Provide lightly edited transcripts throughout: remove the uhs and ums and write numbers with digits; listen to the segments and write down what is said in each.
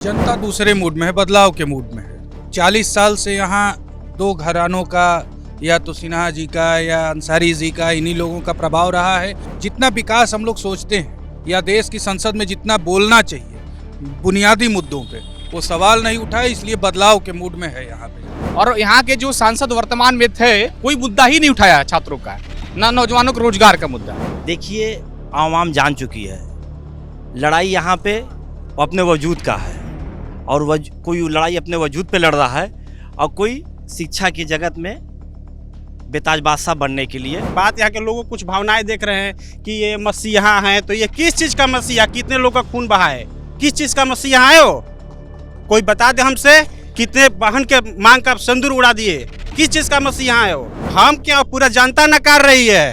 जनता दूसरे मूड में है, बदलाव के मूड में है। 40 साल से यहाँ दो घरानों का, या तो सिन्हा जी का या अंसारी जी का, इन्हीं लोगों का प्रभाव रहा है। जितना विकास हम लोग सोचते हैं या देश की संसद में जितना बोलना चाहिए बुनियादी मुद्दों पे, वो सवाल नहीं उठा, इसलिए बदलाव के मूड में है यहाँ पे। और यहाँ के जो सांसद वर्तमान में थे, कोई मुद्दा ही नहीं उठाया छात्रों का, ना नौजवानों को रोजगार का मुद्दा। देखिए, आवाम जान चुकी है लड़ाई यहाँ पे अपने वजूद का है, और कोई लड़ाई अपने वजूद पे लड़ रहा है और कोई शिक्षा की जगत में बेताज बादशाह बनने के लिए। बात यहाँ के लोगों कुछ भावनाएं देख रहे हैं कि ये मसीहा है, तो ये किस चीज़ का मसीहा, कितने लोग का खून बहा है, किस चीज़ का मसीहा है वो? कोई बता दे हमसे, कितने बहन के मांग का सिंदूर उड़ा दिए, किस चीज़ का मसीहा है वो? हम क्या, पूरा जनता नकार रही है,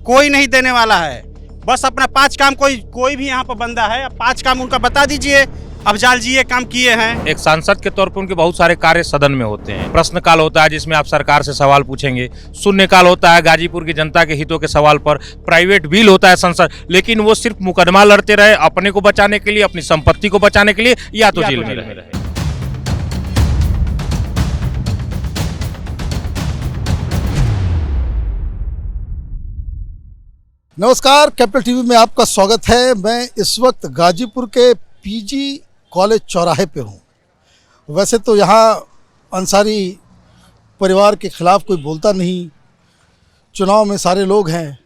कोई नहीं देने वाला है। बस अपना 5 काम, कोई भी यहाँ पर बंदा है, 5 काम उनका बता दीजिए, अफजाल जी ये काम किए हैं। एक सांसद के तौर पर उनके बहुत सारे कार्य सदन में होते हैं। प्रश्नकाल होता है जिसमें आप सरकार से सवाल पूछेंगे, शून्यकाल होता है गाजीपुर की जनता के हितों के सवाल पर, प्राइवेट बिल होता है संसद, लेकिन वो सिर्फ मुकदमा लड़ते रहे अपने को बचाने के लिए, अपनी संपत्ति को बचाने के लिए, या तो जेल में रहे। नमस्कार, कैपिटल टीवी में आपका स्वागत है। मैं इस वक्त गाजीपुर के पीजी कॉलेज चौराहे पे हूँ। वैसे तो यहाँ अंसारी परिवार के खिलाफ कोई बोलता नहीं, चुनाव में सारे लोग हैं।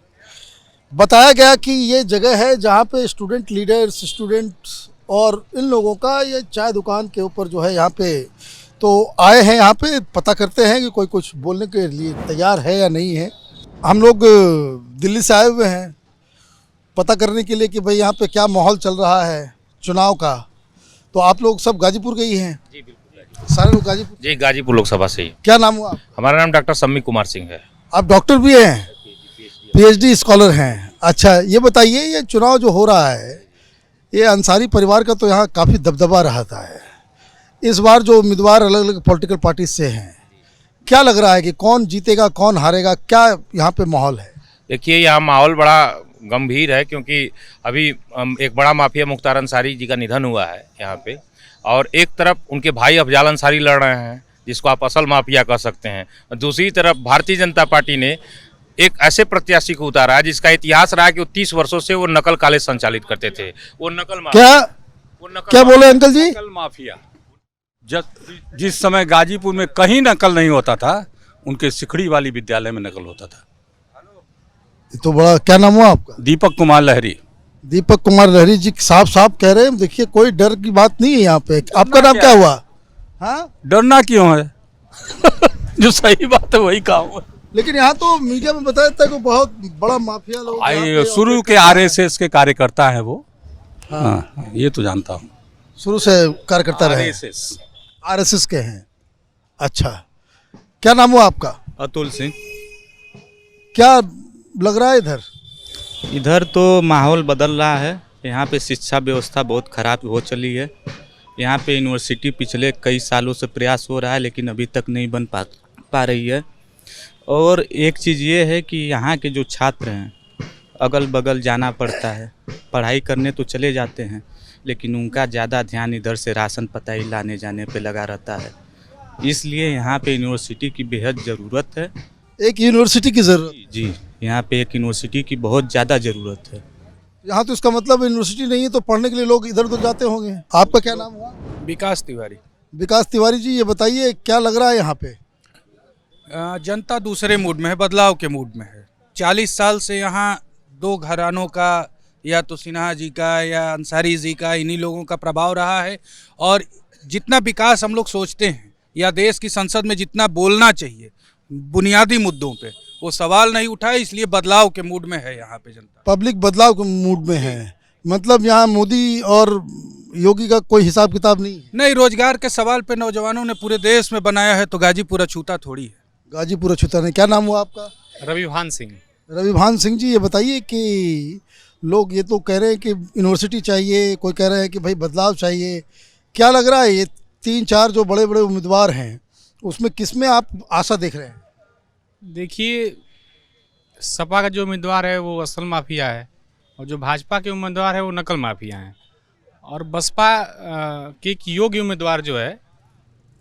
बताया गया कि ये जगह है जहाँ पे स्टूडेंट लीडर्स, स्टूडेंट्स और इन लोगों का ये चाय दुकान के ऊपर जो है यहाँ पे तो आए हैं। यहाँ पे पता करते हैं कि कोई कुछ बोलने के लिए तैयार है या नहीं है। हम लोग दिल्ली से आए हुए हैं पता करने के लिए कि भाई यहाँ पे क्या माहौल चल रहा है चुनाव का। तो आप लोग सब गाजीपुर के ही हैं? जी बिल्कुल, सारे लोग गाजीपुर? जी, गाजीपुर लोकसभा से ही। क्या नाम हुआ? हमारा नाम डॉक्टर सम्मी कुमार सिंह है। आप डॉक्टर भी हैं? पीएचडी स्कॉलर हैं। अच्छा, ये बताइए, ये चुनाव जो हो रहा है, ये अंसारी परिवार का तो यहाँ काफ़ी दबदबा रहता है। इस बार जो उम्मीदवार अलग अलग पॉलिटिकल पार्टी से हैं, क्या लग रहा है कि कौन जीतेगा, कौन हारेगा, क्या यहाँ पे माहौल है? देखिए, यहाँ माहौल बड़ा गंभीर है, क्योंकि अभी एक बड़ा माफिया मुख्तार अंसारी जी का निधन हुआ है यहाँ पे, और एक तरफ उनके भाई अफजाल अंसारी लड़ रहे हैं, जिसको आप असल माफिया कह सकते हैं। दूसरी तरफ भारतीय जनता पार्टी ने एक ऐसे प्रत्याशी को उतारा है जिसका इतिहास रहा है कि वो 30 वर्षों से वो नकल कॉलेज संचालित करते थे। वो नकल माफिया। क्या बोले अंकल जी? नकल माफिया। जिस समय गाजीपुर में कहीं नकल नहीं होता था, उनके सिखड़ी वाली विद्यालय में नकल होता था। तो बड़ा, क्या नाम हुआ आपका? दीपक कुमार लहरी। दीपक कुमार लहरी जी साफ साफ कह रहे हैं। देखिए, कोई डर की बात नहीं है यहाँ पे। आपका नाम क्या हुआ? हाँ, डरना क्यों है? जो सही बात है वही काम है। लेकिन यहाँ तो मीडिया में बताया था कि बहुत बड़ा माफिया लोग शुरू के आरएसएस के कार्यकर्ता है वो। हाँ, ये तो जानता हूँ। शुरू से कार्यकर्ता रहे? आरएसएस के हैं। अच्छा, क्या नाम हुआ आपका? अतुल सिंह। क्या लग रहा है इधर तो माहौल बदल रहा है। यहाँ पे शिक्षा व्यवस्था बहुत खराब हो चली है। यहाँ पे यूनिवर्सिटी पिछले कई सालों से प्रयास हो रहा है, लेकिन अभी तक नहीं बन पा रही है। और एक चीज़ ये है कि यहाँ के जो छात्र हैं, अगल बगल जाना पड़ता है, पढ़ाई करने तो चले जाते हैं, लेकिन उनका ज़्यादा ध्यान इधर से राशन पताई लाने जाने पे लगा रहता है। इसलिए यहाँ पे यूनिवर्सिटी की बेहद ज़रूरत है। एक यूनिवर्सिटी की ज़रूरत? जी, यहाँ पे एक यूनिवर्सिटी की बहुत ज़्यादा ज़रूरत है। यहाँ तो इसका मतलब यूनिवर्सिटी नहीं है तो पढ़ने के लिए लोग इधर उधर जाते होंगे। आपका क्या नाम हुआ? विकास तिवारी। विकास तिवारी जी, ये बताइए क्या लग रहा है यहाँ पे? जनता दूसरे मूड में है, बदलाव के मूड में है। 40 साल से यहाँ दो घरानों का, या तो सिन्हा जी का या अंसारी जी का, इन्हीं लोगों का प्रभाव रहा है। और जितना विकास हम लोग सोचते हैं या देश की संसद में जितना बोलना चाहिए बुनियादी मुद्दों पे, वो सवाल नहीं उठा, इसलिए बदलाव के मूड में है यहाँ पे जनता। पब्लिक बदलाव के मूड में है, मतलब यहाँ मोदी और योगी का कोई हिसाब किताब नहीं है? नहीं, रोजगार के सवाल पे नौजवानों ने पूरे देश में बनाया है, तो गाजीपुर अछूता थोड़ी है। गाजीपुर अछूता नहीं। क्या नाम हुआ आपका? रविभान सिंह। रविभान सिंह जी, ये बताइए कि लोग ये तो कह रहे हैं कि यूनिवर्सिटी चाहिए, कोई कह रहे हैं कि भाई बदलाव चाहिए। क्या लग रहा है ये 3-4 जो बड़े बड़े उम्मीदवार हैं, उसमें किसमें आप आशा देख रहे हैं? देखिए, सपा का जो उम्मीदवार है वो असल माफिया है, और जो भाजपा के उम्मीदवार है वो नकल माफिया हैं। और बसपा के एक योग्य उम्मीदवार जो है,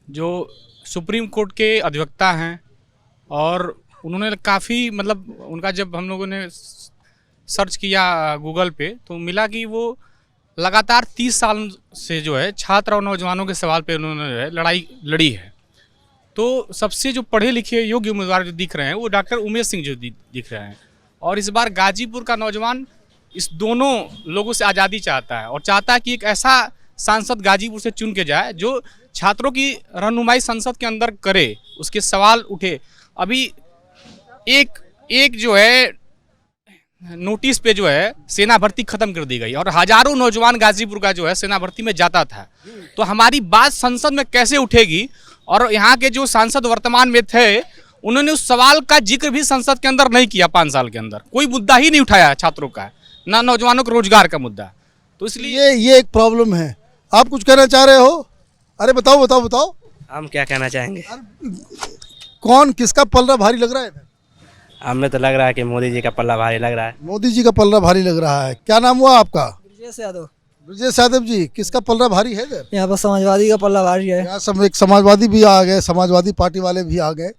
जो सुप्रीम कोर्ट के अधिवक्ता हैं, और उन्होंने काफ़ी मतलब उनका जब हम लोगों ने सर्च किया गूगल पे तो मिला कि वो लगातार 30 साल से जो है छात्र और नौजवानों के सवाल पे उन्होंने जो है लड़ाई लड़ी है। तो सबसे जो पढ़े लिखे योग्य उम्मीदवार जो दिख रहे हैं वो डॉक्टर उमेश सिंह जो दिख रहे हैं। और इस बार गाजीपुर का नौजवान इस दोनों लोगों से आज़ादी चाहता है और चाहता है कि एक ऐसा सांसद गाजीपुर से चुन के जाए जो छात्रों की रहनुमाई संसद के अंदर करे, उसके सवाल उठे। अभी एक जो है नोटिस पे जो है सेना भर्ती खत्म कर दी गई और हजारों नौजवान गाजीपुर का जो है सेना भर्ती में जाता था। तो हमारी बात संसद में कैसे उठेगी? और यहाँ के जो सांसद वर्तमान में थे उन्होंने उस सवाल का जिक्र भी संसद के अंदर नहीं किया। 5 साल के अंदर कोई मुद्दा ही नहीं उठाया छात्रों का, ना नौजवानों के रोजगार का मुद्दा। तो इसलिए ये एक प्रॉब्लम है। आप कुछ कहना चाह रहे हो? अरे बताओ बताओ बताओ। हम क्या कहना चाहेंगे? कौन किसका पलड़ा भारी लग रहा है? हमें तो लग रहा है कि मोदी जी का पल्ला भारी लग रहा है। मोदी जी का पलड़ा भारी लग रहा है। क्या नाम हुआ आपका? ब्रजेश यादव। ब्रजेश यादव जी, किसका पलड़ा भारी है इधर? यहाँ पर समाजवादी का पल्ला भारी है। यहाँ सब एक समाजवादी भी आ गए, समाजवादी पार्टी वाले भी आ गए।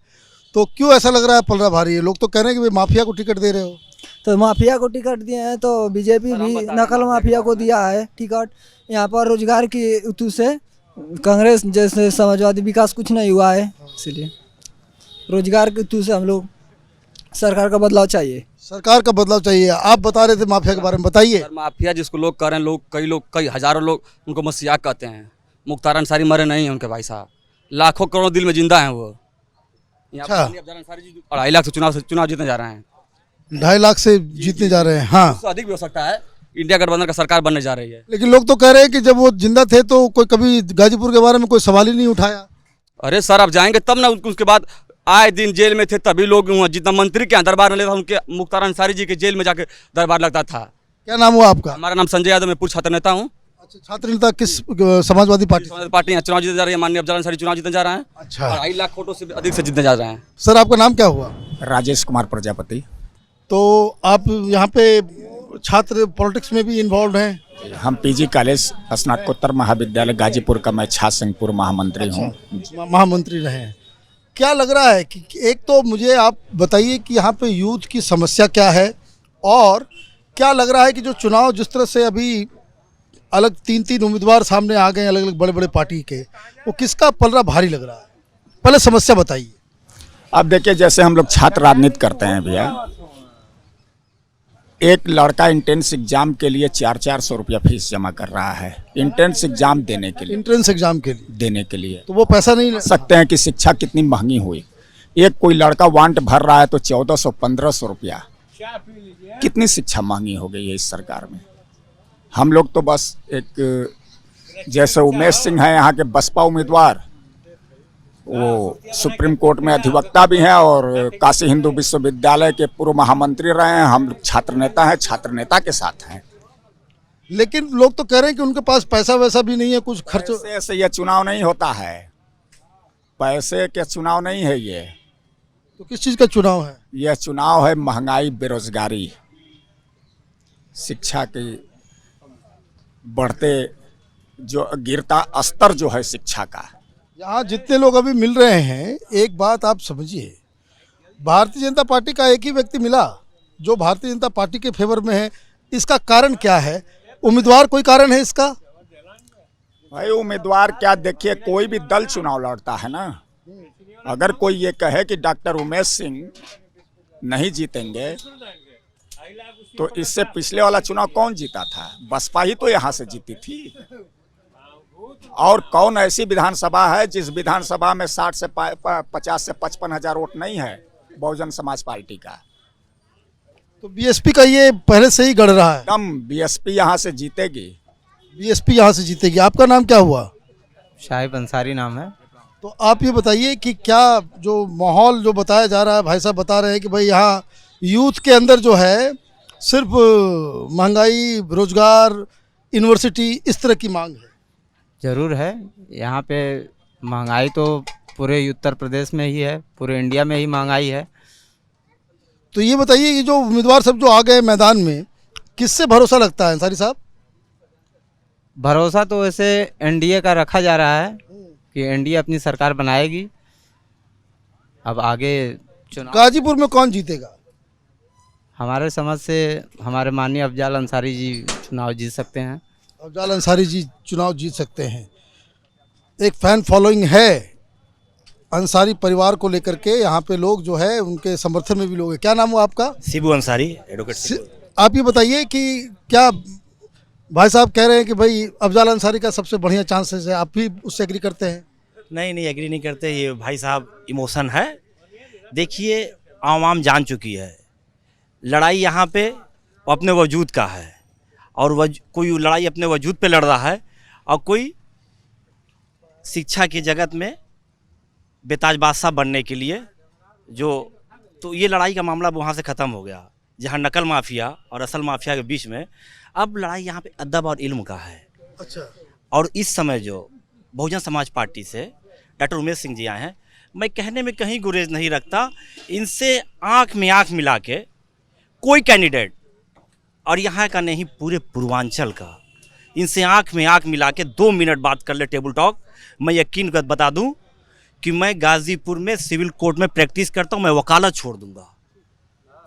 तो क्यों ऐसा लग रहा है पलड़ा भारी है? लोग तो कह रहे हैं कि भाई माफिया को टिकट दे रहे हो। तो माफिया को टिकट दिए हैं तो बीजेपी भी नकल माफिया को दिया है टिकट। यहाँ पर रोजगार की उतू से कांग्रेस जैसे समाजवादी विकास कुछ नहीं हुआ है, इसलिए रोजगार की उतू से हम लोग सरकार का बदलाव चाहिए। सरकार का बदलाव चाहिए। आप बता रहे थे माफिया के बारे में, बताइए। माफिया जिसको लोग कह रहे हैं, लोग कई हजारों लोग उनको मसीहा कहते हैं। मुख्तार अंसारी मरे नहीं हैं उनके भाई साहब, लाखों करोड़ों दिल में जिंदा हैं वो। अच्छा। 2.5 लाख से चुनाव जीतने जा रहे हैं। 2.5 लाख से जीतने जा रहे हैं। हाँ, उससे अधिक भी हो सकता है। इंडिया गठबंधन का सरकार बनने जा रही है। लेकिन लोग तो कह रहे हैं कि जब वो जिंदा थे तो कोई कभी गाजीपुर के बारे में कोई सवाल ही नहीं उठाया। अरे सर, आप जाएंगे तब ना। उसके बाद आए दिन जेल में थे तभी लोग, जितना मंत्री के यहाँ दरबार में लेता उनके मुख्तार अंसारी जी के जेल में जाके दरबार लगता था। क्या नाम हुआ आपका? हमारा नाम संजय यादव, मैं पूर्व छात्र नेता हूँ। अच्छा, छात्र नेता किस समाजवादी पार्टी? पार्टी चुनाव जीतने जा रही है। माननीय अफजल अंसारी चुनाव जीतने जा रहे हैं। अच्छा। 2.5 लाख वोटों से अधिक से जीतने जा रहे हैं। सर, आपका नाम क्या हुआ? राजेश कुमार प्रजापति। तो आप यहाँ पे छात्र पॉलिटिक्स में भी इन्वॉल्व हैं? हम पीजी कॉलेज स्नातकोत्तर महाविद्यालय गाजीपुर का मैं छात्र संघ पूर्व महामंत्री हूँ। महामंत्री रहे हैं। क्या लग रहा है कि एक तो मुझे आप बताइए कि यहाँ पे यूथ की समस्या क्या है, और क्या लग रहा है कि जो चुनाव जिस तरह से अभी अलग 3 उम्मीदवार सामने आ गए अलग अलग बड़े बड़े पार्टी के, वो किसका पलड़ा भारी लग रहा है? पहले समस्या बताइए। अब देखिए, जैसे हम लोग छात्र राजनीति करते हैं भैया, एक लड़का इंट्रेंस एग्जाम के लिए 400 रुपया फीस जमा कर रहा है इंट्रेंस एग्जाम देने के लिए। इंट्रेंस एग्जाम के लिए देने के लिए तो वो पैसा नहीं ले सकते हैं कि शिक्षा कितनी महंगी हुई। एक कोई लड़का वांट भर रहा है तो 1400-1500 रुपया। कितनी शिक्षा महंगी हो गई है इस सरकार में। हम लोग तो बस एक, जैसे उमेश सिंह है यहाँ के बसपा उम्मीदवार, वो सुप्रीम कोर्ट में अधिवक्ता भी हैं और काशी हिंदू विश्वविद्यालय के पूर्व महामंत्री रहे हैं। हम छात्र नेता हैं, छात्र नेता के साथ हैं। लेकिन लोग तो कह रहे हैं कि उनके पास पैसा वैसा भी नहीं है, कुछ खर्च। पैसे से यह चुनाव नहीं होता है, पैसे के चुनाव नहीं है ये। तो किस चीज़ का चुनाव है? यह चुनाव है महंगाई, बेरोजगारी, शिक्षा की बढ़ते जो गिरता स्तर जो है शिक्षा का। यहाँ जितने लोग अभी मिल रहे हैं, एक बात आप समझिए, भारतीय जनता पार्टी का एक ही व्यक्ति मिला जो भारतीय जनता पार्टी के फेवर में है। इसका कारण क्या है? उम्मीदवार कोई कारण है इसका? भाई उम्मीदवार क्या, देखिए कोई भी दल चुनाव लड़ता है ना। अगर कोई ये कहे कि डॉक्टर उमेश सिंह नहीं जीतेंगे तो इससे पिछले वाला चुनाव कौन जीता था? बसपा ही तो यहाँ से जीती थी। और कौन ऐसी विधानसभा है जिस विधानसभा में 50 से 55 हजार वोट नहीं है बहुजन समाज पार्टी का? तो बीएसपी का ये पहले से ही गढ़ रहा है। कम बीएसपी यहाँ से जीतेगी। बीएसपी यहाँ से जीतेगी। आपका नाम क्या हुआ? शाहिब अंसारी नाम है। तो आप ये बताइए कि क्या जो माहौल जो बताया जा रहा है, भाई साहब बता रहे हैं कि भाई यहाँ यूथ के अंदर जो है सिर्फ महंगाई, रोजगार, यूनिवर्सिटी, इस तरह की मांग है। ज़रूर है। यहाँ पे महंगाई तो पूरे उत्तर प्रदेश में ही है, पूरे इंडिया में ही महंगाई है। तो ये बताइए कि जो उम्मीदवार सब जो आ गए मैदान में, किससे भरोसा लगता है अंसारी साहब? भरोसा तो वैसे एनडीए का रखा जा रहा है कि एनडीए अपनी सरकार बनाएगी। अब आगे चुनाव गाजीपुर में कौन जीतेगा? हमारे समझ से हमारे माननीय अफजाल अंसारी जी चुनाव जीत सकते हैं। अफजाल अंसारी जी चुनाव जीत सकते हैं। एक फैन फॉलोइंग है अंसारी परिवार को लेकर के, यहाँ पे लोग जो है उनके समर्थन में भी लोग हैं। क्या नाम हुआ आपका? शिबू अंसारी, एडवोकेट। आप ये बताइए कि क्या भाई साहब कह रहे हैं कि भाई अफजाल अंसारी का सबसे बढ़िया चांसेस है, आप भी उससे एग्री करते हैं? नहीं, एग्री नहीं करते। ये भाई साहब इमोशन है। देखिए, आवाम जान चुकी है लड़ाई यहाँ पे अपने वजूद का है, और कोई लड़ाई अपने वजूद पे लड़ रहा है, और कोई शिक्षा की जगत में बेताज बादशाह बनने के लिए तो ये लड़ाई का मामला वहाँ से ख़त्म हो गया, जहाँ नकल माफिया और असल माफिया के बीच में अब लड़ाई यहाँ पे अदब और इल्म का है। अच्छा। और इस समय जो बहुजन समाज पार्टी से डॉक्टर उमेश सिंह जी आए हैं, मैं कहने में कहीं गुरेज नहीं रखता, इनसे आँख में आँख मिला के कोई कैंडिडेट, और यहाँ का नहीं पूरे पूर्वांचल का, इनसे आँख में आँख मिला के 2 मिनट बात कर ले टेबल टॉक, मैं यकीन कर बता दूं कि मैं गाजीपुर में सिविल कोर्ट में प्रैक्टिस करता हूं, मैं वकालत छोड़ दूंगा।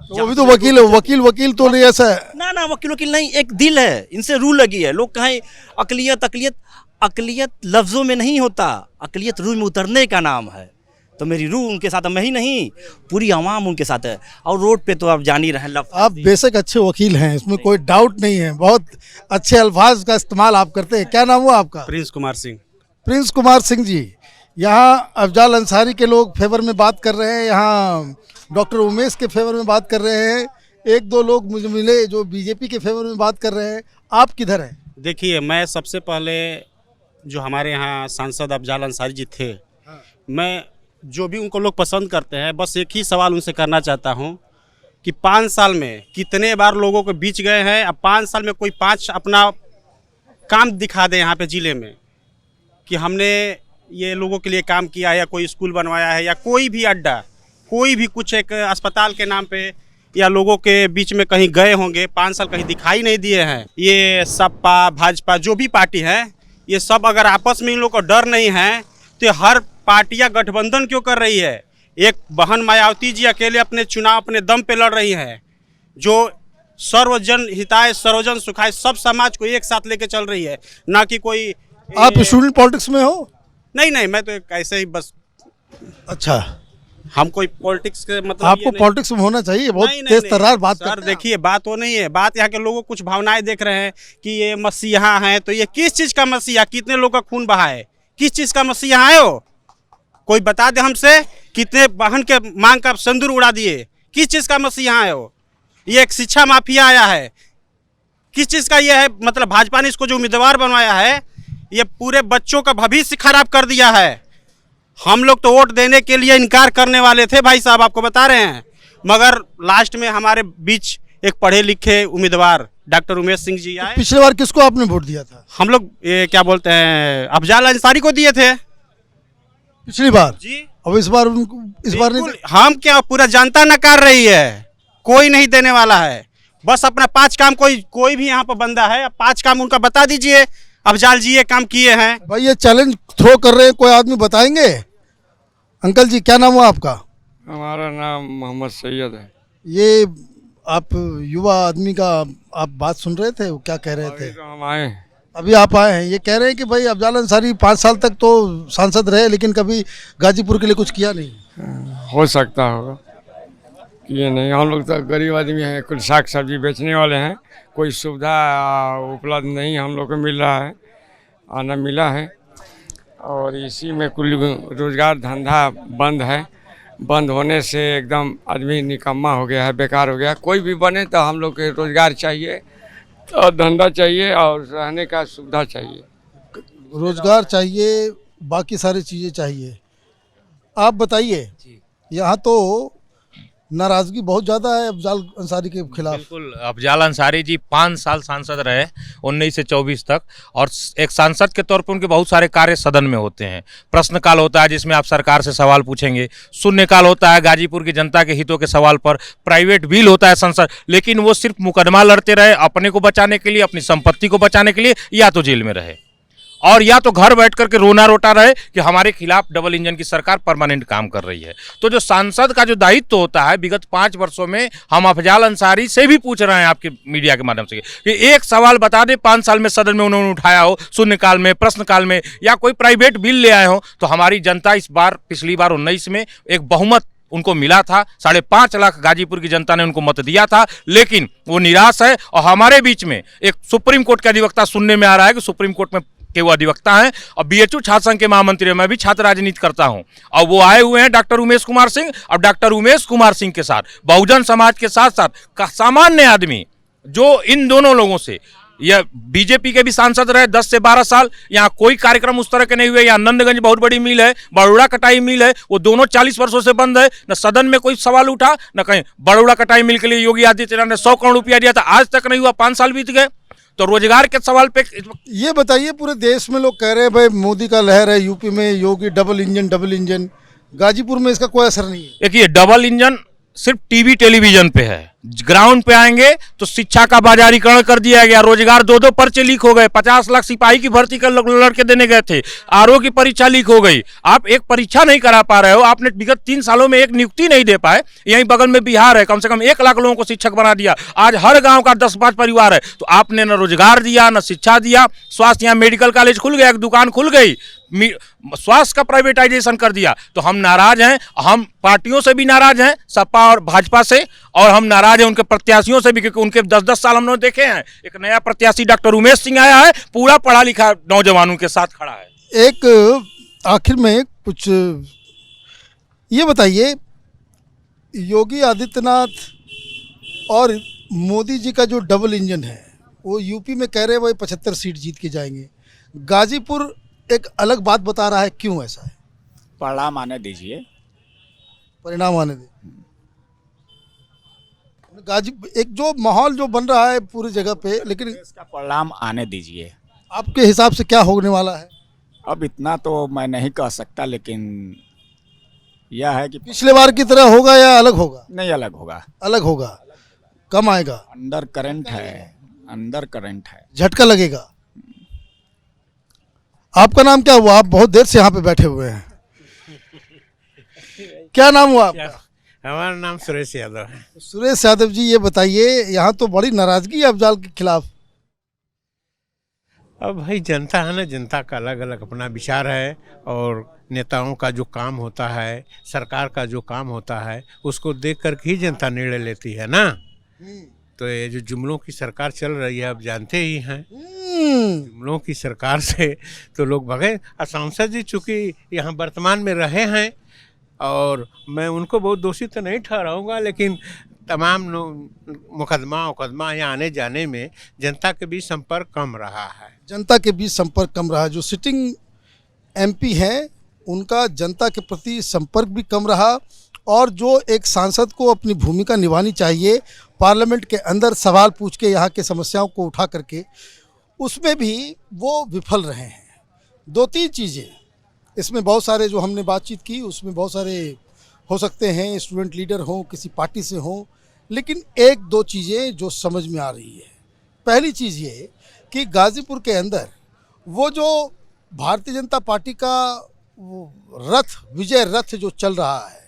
तो अभी तो वकील है, वकील तो नहीं ऐसा है ना वकील नहीं, एक दिल है, इनसे रूह लगी है। लोग कहें अकलियत लफ्जों में नहीं होता, अकलियत रूह में उतरने का नाम है। तो मेरी रूह उनके साथ, मैं ही नहीं पूरी आवाम उनके साथ है। और रोड पे तो आप जान ही रहे हैं, आप बेशक अच्छे वकील हैं, इसमें कोई डाउट नहीं है, बहुत अच्छे अल्फाज का इस्तेमाल आप करते हैं। क्या नाम हुआ आपका? प्रिंस कुमार सिंह। प्रिंस कुमार सिंह जी, यहाँ अफजाल अंसारी के लोग फेवर में बात कर रहे हैं, यहाँ डॉक्टर उमेश के फेवर में बात कर रहे हैं, 1-2 लोग मुझे मिले जो बीजेपी के फेवर में बात कर रहे हैं। आप किधर हैं? देखिए, मैं सबसे पहले जो हमारे यहाँ सांसद अफजाल अंसारी जी थे, मैं जो भी उनको लोग पसंद करते हैं, बस एक ही सवाल उनसे करना चाहता हूँ कि 5 साल में कितने बार लोगों के बीच गए हैं। अब 5 साल में कोई 5 अपना काम दिखा दे यहाँ पे ज़िले में कि हमने ये लोगों के लिए काम किया है, या कोई स्कूल बनवाया है, या कोई भी अड्डा, कोई भी कुछ एक अस्पताल के नाम पे या लोगों के बीच में कहीं गए होंगे। 5 साल कहीं दिखाई नहीं दिए हैं। ये सपा भाजपा जो भी पार्टी है, ये सब अगर आपस में इन लोगों को डर नहीं है तो हर पार्टियां गठबंधन क्यों कर रही है? एक बहन मायावती जी अकेले अपने चुनाव अपने दम पे लड़ रही हैं, जो सर्वजन हिताय सर्वजन सुखाय सब समाज को एक साथ लेके चल रही है, ना कि कोई। आप स्टूडेंट पॉलिटिक्स में हो? नहीं, मैं तो ऐसे ही बस। अच्छा, हम कोई पॉलिटिक्स के मतलब आपको पॉलिटिक्स में होना चाहिए, बहुत तेज तर्रार बात सर। देखिए, बात वो नहीं है, बात यहाँ के लोगों कुछ भावनाएं देख रहे हैं कि ये मसीहा हैं, तो ये किस चीज़ का मसीहा, कितने लोगों का खून बहा है, किस चीज़ का मसीहा है वो? कोई बता दे हमसे, कितने बहन के मांग का सिंदूर उड़ा दिए, किस चीज़ का मसीहा है वो? ये एक शिक्षा माफिया आया है, किस चीज़ का ये है? मतलब भाजपा ने इसको जो उम्मीदवार बनवाया है, ये पूरे बच्चों का भविष्य खराब कर दिया है। हम लोग तो वोट देने के लिए इनकार करने वाले थे भाई साहब, आपको बता रहे हैं, मगर लास्ट में हमारे बीच एक पढ़े लिखे उम्मीदवार डॉक्टर उमेश सिंह जी आए। पिछले बार किसको आपने वोट दिया था? हम लोग ये क्या बोलते हैं, अफजाल अंसारी को दिए थे पिछली बार जी। अब इस बार नहीं। हम क्या, पूरा जनता नकार रही है, कोई नहीं देने वाला है। बस अपना 5 काम, कोई भी यहाँ पर बंदा है, 5 काम उनका बता दीजिए, अफजाल जी ये काम किए हैं। भाई ये चैलेंज थ्रो कर रहे हैं, कोई आदमी बताएंगे? अंकल जी, क्या नाम हुआ आपका? हमारा नाम मोहम्मद सैयद है। ये आप युवा आदमी का आप बात सुन रहे थे, वो क्या कह रहे थे? तो हम आए, अभी आप आए हैं, ये कह रहे हैं कि भाई अफजाल अंसारी 5 साल तक तो सांसद रहे, लेकिन कभी गाजीपुर के लिए कुछ किया नहीं। हो सकता होगा, ये नहीं, हम लोग तो गरीब आदमी हैं, कुछ साग सब्जी बेचने वाले हैं, कोई सुविधा उपलब्ध नहीं हम लोग को मिल रहा है, आना मिला है, और इसी में कुल रोजगार धंधा बंद है। बंद होने से एकदम आदमी निकम्मा हो गया है, बेकार हो गया। कोई भी बने तो हम लोग के रोजगार चाहिए और धंधा चाहिए और रहने का सुविधा चाहिए। रोजगार चाहिए, बाकी सारी चीज़ें चाहिए। आप बताइए, यहाँ तो नाराजगी बहुत ज़्यादा है अफजाल अंसारी के खिलाफ। बिल्कुल, अफजाल अंसारी जी 5 साल सांसद रहे 19 से 24 तक, और एक सांसद के तौर पर उनके बहुत सारे कार्य सदन में होते हैं। प्रश्नकाल होता है जिसमें आप सरकार से सवाल पूछेंगे, शून्यकाल होता है गाजीपुर की जनता के हितों के सवाल पर, प्राइवेट बिल होता है संसद, लेकिन वो सिर्फ मुकदमा लड़ते रहे अपने को बचाने के लिए, अपनी संपत्ति को बचाने के लिए, या तो जेल में रहे और या तो घर बैठ करके रोना रोटा रहे कि हमारे खिलाफ डबल इंजन की सरकार परमानेंट काम कर रही है। तो जो सांसद का जो दायित्व होता है, विगत 5 वर्षों में हम अफजाल अंसारी से भी पूछ रहे हैं आपके मीडिया के माध्यम से कि एक सवाल बता दें 5 साल में सदन में उन्होंने उठाया हो, शून्यकाल में, प्रश्नकाल में, या कोई प्राइवेट बिल ले आए हो। तो हमारी जनता इस बार, पिछली बार 19 में एक बहुमत उनको मिला था, 5.5 लाख गाजीपुर की जनता ने उनको मत दिया था, लेकिन वो निराश है। और हमारे बीच में एक सुप्रीम कोर्ट के अधिवक्ता, सुनने में आ रहा है कि सुप्रीम कोर्ट में के वो अधिवक्ता हैं और बीएचयू छात्र संघ के महामंत्री हैं, मैं भी छात्र राजनीति करता हूं, और वो आए हुए हैं डॉक्टर उमेश कुमार सिंह। अब डॉक्टर उमेश कुमार सिंह के साथ बहुजन समाज के साथ साथ सामान्य आदमी जो इन दोनों लोगों से, यह बीजेपी के भी सांसद रहे 10 से 12 साल, यहाँ कोई कार्यक्रम उस तरह के नहीं हुए। यहाँ नंदगंज बहुत बड़ी मिल है, बड़ौड़ा कटाई मिल है, वो दोनों 40 वर्षों से बंद है, न सदन में कोई सवाल उठा, न कहीं। बड़ौड़ा कटाई मिल के लिए योगी आदित्यनाथ ने 100 करोड़ रुपया दिया था, आज तक नहीं हुआ, 5 साल बीत गए। तो रोजगार के सवाल पे ये बताइए, पूरे देश में लोग कह रहे हैं भाई मोदी का लहर है, यूपी में योगी डबल इंजन, गाजीपुर में इसका कोई असर नहीं है। देखिए, डबल इंजन सिर्फ टीवी टेलीविजन पे है, ग्राउंड पे आएंगे तो शिक्षा का बाजारीकरण कर दिया गया, रोजगार 2-2 पर्चे लीक हो गए, 50 लाख सिपाही की भर्ती कर लड़के देने गए थे, आरओ की परीक्षा लीक हो गई। आप एक परीक्षा नहीं करा पा रहे हो, आपने विगत 3 सालों में एक नियुक्ति नहीं दे पाए। यहीं बगल में बिहार है, कम से कम 1 लाख लोगों को शिक्षक बना दिया, आज हर गांव का 10-5 परिवार है। तो आपने न रोजगार दिया, न शिक्षा दिया, स्वास्थ्य, यहाँ मेडिकल कॉलेज खुल गया, एक दुकान खुल गई, स्वास्थ्य का प्राइवेटाइजेशन कर दिया। तो हम नाराज हैं, हम पार्टियों से भी नाराज हैं, सपा और भाजपा से, और हम नाराज हैं उनके प्रत्याशियों से भी, क्योंकि उनके 10-10 साल हमने देखे हैं। एक नया प्रत्याशी डॉक्टर उमेश सिंह आया है, पूरा पढ़ा लिखा नौजवानों के साथ खड़ा है। एक आखिर में कुछ ये बताइए, योगी आदित्यनाथ और मोदी जी का जो डबल इंजन है, वो यूपी में कह रहे हैं भाई 75 सीट जीत के जाएंगे, गाजीपुर एक अलग बात बता रहा है, क्यों ऐसा है? परिणाम आने दीजिए, परिणाम आने दे। एक जो माहौल जो बन रहा है पूरी जगह पे, लेकिन इसका परिणाम आने दीजिए। आपके हिसाब से क्या होने वाला है? अब इतना तो मैं नहीं कह सकता, लेकिन यह है कि पिछले बार की तरह होगा या अलग होगा? नहीं, अलग होगा। अलग होगा, कम आएगा, अंडर करंट है, झटका लगेगा। आपका नाम क्या हुआ? आप बहुत देर से यहाँ पे बैठे हुए हैं, क्या नाम हुआ आपका? हमारा नाम सुरेश यादव है। सुरेश यादव जी, ये बताइए, यहाँ तो बड़ी नाराजगी है अफजाल के खिलाफ। अब भाई जनता है ना, जनता का अलग अलग अपना विचार है, और नेताओं का जो काम होता है, सरकार का जो काम होता है, उसको देख कर ही जनता निर्णय लेती है ना। तो ये जो जुमलों की सरकार चल रही है, अब जानते ही हैं, जुमलों की सरकार से तो लोग भगे। सांसद जी चूँकि यहाँ वर्तमान में रहे हैं, और मैं उनको बहुत दोषी तो नहीं ठहराऊंगा, लेकिन तमाम मुकदमा यहाँ आने जाने में जनता के बीच संपर्क कम रहा है। जनता के बीच संपर्क कम रहा, जो सिटिंग एमपी हैं उनका जनता के प्रति संपर्क भी कम रहा, और जो एक सांसद को अपनी भूमिका निभानी चाहिए पार्लियामेंट के अंदर सवाल पूछ के यहाँ के समस्याओं को उठा करके, उसमें भी वो विफल रहे हैं। 2-3 चीज़ें इसमें, बहुत सारे जो हमने बातचीत की उसमें बहुत सारे हो सकते हैं, स्टूडेंट लीडर हों, किसी पार्टी से हों, लेकिन 1-2 चीज़ें जो समझ में आ रही है। पहली चीज़ ये कि गाज़ीपुर के अंदर वो जो भारतीय जनता पार्टी का वो रथ, विजय रथ जो चल रहा है,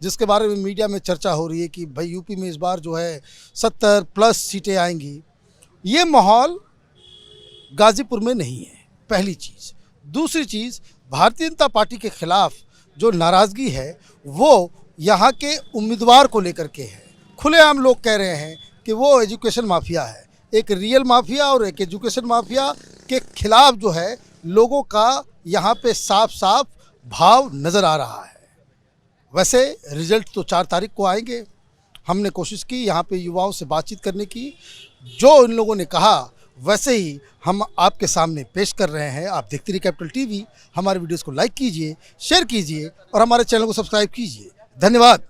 जिसके बारे में मीडिया में चर्चा हो रही है कि भाई यूपी में इस बार जो है 70+ सीटें आएंगी, ये माहौल गाज़ीपुर में नहीं है, पहली चीज़। दूसरी चीज़, भारतीय जनता पार्टी के खिलाफ जो नाराज़गी है वो यहाँ के उम्मीदवार को लेकर के है। खुलेआम लोग कह रहे हैं कि वो एजुकेशन माफिया है, एक रियल माफिया और एक एजुकेशन माफिया के खिलाफ जो है लोगों का यहाँ पे साफ साफ भाव नज़र आ रहा है। वैसे रिजल्ट तो 4 तारीख को आएंगे। हमने कोशिश की यहाँ पे युवाओं से बातचीत करने की, जो इन लोगों ने कहा वैसे ही हम आपके सामने पेश कर रहे हैं। आप देखते रहिए कैपिटल टीवी, हमारे वीडियोस को लाइक कीजिए, शेयर कीजिए और हमारे चैनल को सब्सक्राइब कीजिए। धन्यवाद।